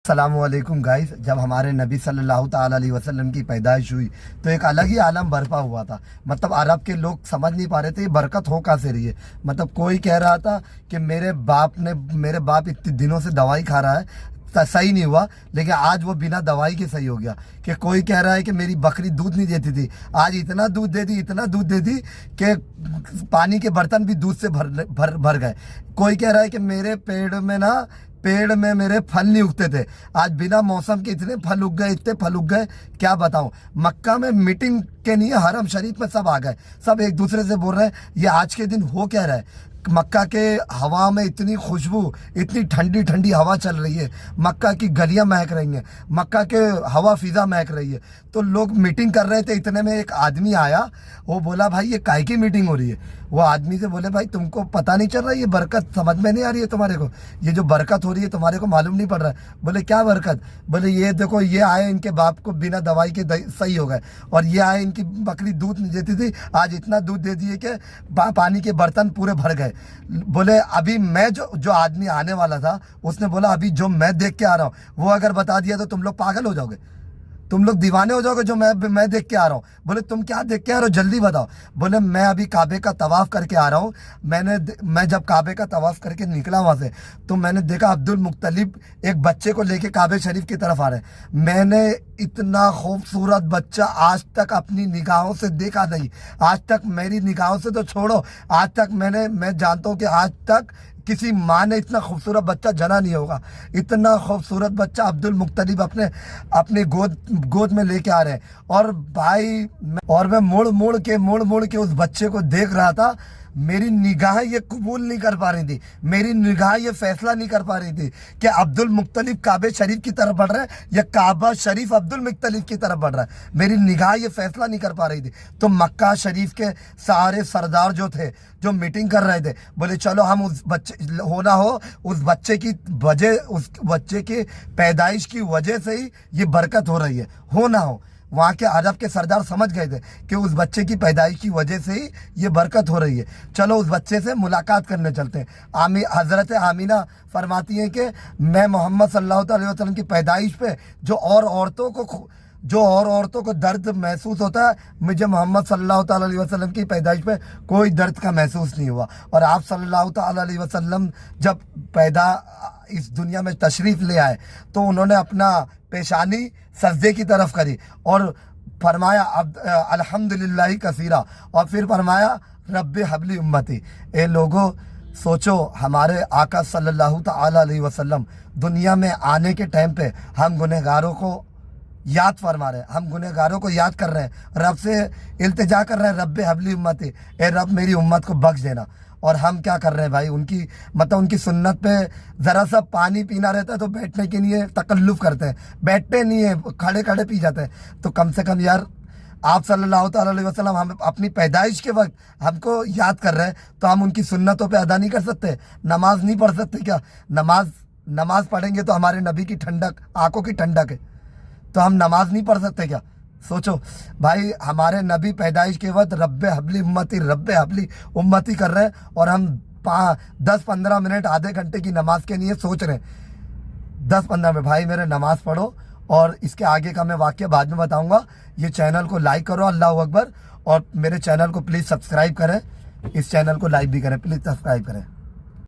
السلام علیکم گائز، جب ہمارے نبی صلی اللہ تعالیٰ علیہ وسلم کی پیدائش ہوئی تو ایک الگ ہی عالم برپا ہوا تھا۔ مطلب عرب کے لوگ سمجھ نہیں پا رہے تھے یہ برکت ہو کہاں سے رہی ہے۔ مطلب کوئی کہہ رہا تھا کہ میرے باپ اتنے دنوں سے دوائی کھا رہا ہے، صحیح نہیں ہوا، لیکن آج وہ بنا دوائی کے صحیح ہو گیا۔ کہ کوئی کہہ رہا ہے کہ میری بکری دودھ نہیں دیتی تھی، آج اتنا دودھ دے دی کہ پانی کے برتن بھی دودھ سے بھر گئے۔ کوئی کہہ رہا ہے کہ میرے پیڑ میں میرے پھل نہیں اگتے تھے، آج بنا موسم کے اتنے پھل اگ گئے، کیا بتاؤں۔ مکہ میں میٹنگ کے نہیں، حرم شریف میں سب آ گئے، سب ایک دوسرے سے بول رہے ہیں یہ آج کے دن ہو کیا رہا ہے۔ مکہ کے ہوا میں اتنی خوشبو، اتنی ٹھنڈی ہوا چل رہی ہے، مکہ کی گلیاں مہک رہی ہیں، مکہ کے ہوا فضا مہک رہی ہے۔ تو لوگ میٹنگ کر رہے تھے، اتنے میں ایک آدمی آیا، وہ بولا بھائی یہ کائے کی میٹنگ ہو رہی ہے۔ وہ آدمی سے بولے بھائی تم کو پتہ نہیں چل رہا ہے، یہ برکت سمجھ میں نہیں آ رہی ہے تمہارے کو، یہ جو برکت ہو رہی ہے تمہارے کو معلوم نہیں پڑ رہا ہے۔ بولے کیا برکت؟ بولے یہ دیکھو، یہ آئے ان کے باپ کو بنا دوائی کے صحیح ہو گئے، اور یہ آئے ان کی بکری دودھ نہیں دیتی تھی، آج اتنا دودھ دے دیے کہ پانی کے برتن پورے بھر گئے۔ بولے ابھی میں جو آدمی آنے والا تھا اس نے بولا ابھی جو میں دیکھ کے آ رہا ہوں وہ اگر بتا دیا تو تم لوگ پاگل ہو جاؤ گے، تم لوگ دیوانے ہو جاؤ گے جو میں دیکھ کے آ رہا ہوں۔ بولے تم کیا دیکھ کے آ رہے ہو، جلدی بتاؤ۔ بولے میں ابھی کعبے کا طواف کر کے آ رہا ہوں، میں جب کعبے کا طواف کر کے نکلا وہاں سے تو میں نے دیکھا عبد المطلب ایک بچے کو لے کے کعبے شریف کی طرف آ رہے ہیں۔ میں نے اتنا خوبصورت بچہ آج تک اپنی نگاہوں سے دیکھا نہیں، آج تک میری نگاہوں سے تو چھوڑو، آج تک میں جانتا ہوں کہ آج تک کسی ماں نے اتنا خوبصورت بچہ جنا نہیں ہوگا۔ اتنا خوبصورت بچہ عبد المطلب اپنے گود میں لے کے آ رہے ہیں، اور بھائی میں مڑ مڑ کے اس بچے کو دیکھ رہا تھا۔ میری نگاہیں یہ قبول نہیں کر پا رہی تھی، میری نگاہیں یہ فیصلہ نہیں کر پا رہی تھی کہ عبد المطلب کعبے شریف کی طرف بڑھ رہے ہیں یا کعبہ شریف عبد المطلب کی طرف بڑھ رہا ہے۔ میری نگاہ یہ فیصلہ نہیں کر پا رہی تھی۔ تو مکہ شریف کے سارے سردار جو تھے، جو میٹنگ کر رہے تھے، بولے چلو ہم اس بچے کی پیدائش کی وجہ سے ہی یہ برکت ہو رہی ہے، ہو نہ ہو۔ وہاں کے عرب کے سردار سمجھ گئے تھے کہ اس بچے کی پیدائش کی وجہ سے ہی یہ برکت ہو رہی ہے، چلو اس بچے سے ملاقات کرنے چلتے ہیں۔ حضرت آمینہ فرماتی ہیں کہ میں محمد صلی اللہ علیہ وسلم کی پیدائش پہ جو اور عورتوں کو درد محسوس ہوتا ہے، مجھے محمد صلی اللہ تعالیٰ علیہ وسلم کی پیدائش پہ کوئی درد کا محسوس نہیں ہوا۔ اور آپ صلی اللہ تعالیٰ علیہ وسلم جب اس دنیا میں تشریف لے آئے تو انہوں نے اپنا پیشانی سجدے کی طرف کری اور فرمایا الحمدللہ کثیرہ، اور پھر فرمایا رب حبلی امتی۔ اے لوگوں سوچو، ہمارے آقا صلی اللہ تعالیٰ علیہ وسلم دنیا میں آنے کے ٹائم پہ ہم گنہگاروں کو یاد فرما رہے ہیں، ہم گنہگاروں کو یاد کر رہے ہیں، رب سے التجا کر رہے ہیں رب حبلی امتی، اے رب میری امت کو بخش دینا۔ اور ہم کیا کر رہے ہیں بھائی، ان کی سنت پہ ذرا سا پانی پینا رہتا ہے تو بیٹھنے کے لیے تکلف کرتے ہیں، بیٹھتے نہیں ہیں، کھڑے پی جاتے ہیں۔ تو کم سے کم یار آپ صلی اللہ تعالیٰ علیہ وسلم ہم اپنی پیدائش کے وقت ہم کو یاد کر رہے ہیں تو ہم ان کی سنتوں پہ ادا نہیں کر سکتے؟ نماز نہیں پڑھ سکتے کیا؟ نماز پڑھیں گے تو ہمارے نبی کی ٹھنڈک، آنکھوں کی ٹھنڈک ہے، تو ہم نماز نہیں پڑھ سکتے کیا؟ سوچو بھائی، ہمارے نبی پیدائش کے وقت رب حبلی امتی کر رہے ہیں، اور ہم 10-15 منٹ آدھے گھنٹے کی نماز کے لیے سوچ رہے ہیں۔ 10-15 منٹ بھائی میرے نماز پڑھو، اور اس کے آگے کا میں واقعہ بعد میں بتاؤں گا۔ یہ چینل کو لائک کرو، اللہ اکبر، اور میرے چینل کو پلیز سبسکرائب کریں، اس چینل کو لائک بھی کریں، پلیز سبسکرائب کریں۔